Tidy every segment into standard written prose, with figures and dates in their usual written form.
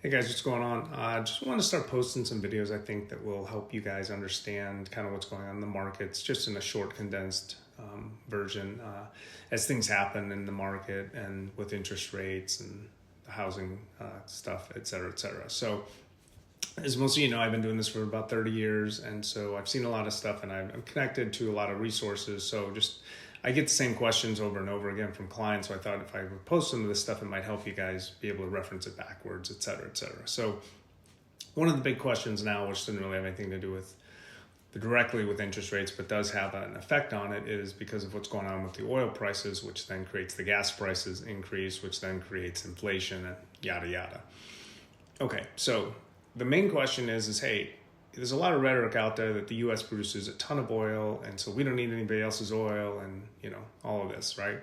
Hey guys, what's going on? Just want to start posting some videos I think that will help you guys understand kind of what's going on in the markets, just in a short, condensed version, as things happen in the market and with interest rates and the housing stuff, et cetera, et cetera. So, as most of you know, I've been doing this for about 30 years, and so I've seen a lot of stuff, and I'm connected to a lot of resources. So I get the same questions over and over again from clients, so I thought if I would post some of this stuff, it might help you guys be able to reference it backwards, et cetera, et cetera. So one of the big questions now, which doesn't really have anything to do with directly with interest rates, but does have an effect on it, is because of what's going on with the oil prices, which then creates the gas prices increase, which then creates inflation and yada, yada. Okay, so the main question is hey, there's a lot of rhetoric out there that the U.S. produces a ton of oil, and so we don't need anybody else's oil, and all of this, right?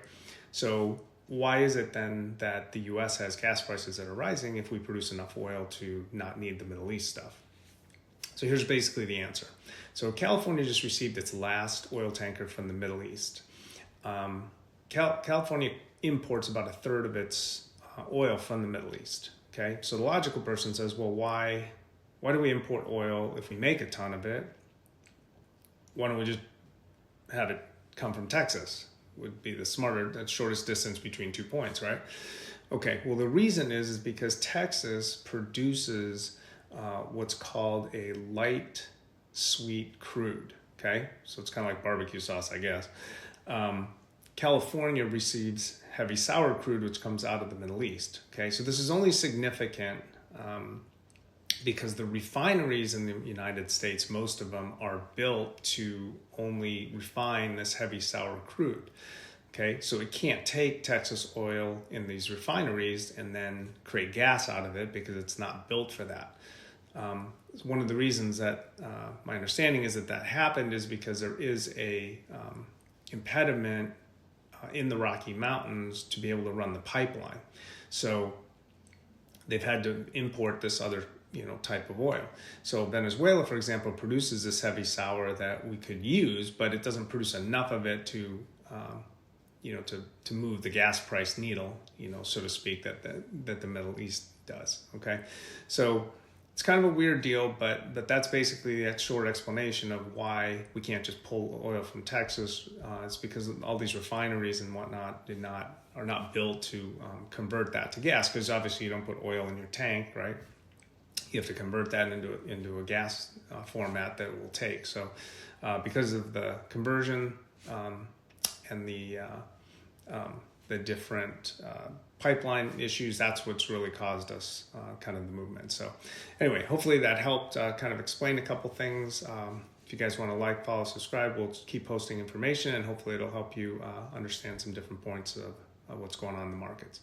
So why is it then that the U.S. has gas prices that are rising if we produce enough oil to not need the Middle East stuff? So here's basically the answer. So California just received its last oil tanker from the Middle East. California imports about a third of its oil from the Middle East. Okay, so the logical person says, well, why do we import oil if we make a ton of it? Why don't we just have it come from Texas? Would be the shortest distance between 2 points, right? Okay, well, the reason is because Texas produces what's called a light sweet crude, okay? So it's kind of like barbecue sauce, I guess. California receives heavy sour crude, which comes out of the Middle East, okay? So this is only significant because the refineries in the United States, most of them are built to only refine this heavy sour crude. Okay, so it can't take Texas oil in these refineries and then create gas out of it because it's not built for that. One of the reasons that my understanding is that happened is because there is a impediment in the Rocky Mountains to be able to run the pipeline. So they've had to import this other type of oil. So Venezuela, for example, produces this heavy sour that we could use, but it doesn't produce enough of it to move the gas price needle, so to speak, that the Middle East does. Okay, so it's kind of a weird deal, but that's basically that short explanation of why we can't just pull oil from Texas. It's because all these refineries and whatnot are not built to convert that to gas, because obviously you don't put oil in your tank, right? You have to convert that into a gas format that it will take. So because of the conversion and the different pipeline issues, that's what's really caused us kind of the movement. So anyway, hopefully that helped kind of explain a couple things. If you guys want to like, follow, subscribe, we'll keep posting information, and hopefully it'll help you understand some different points of what's going on in the markets.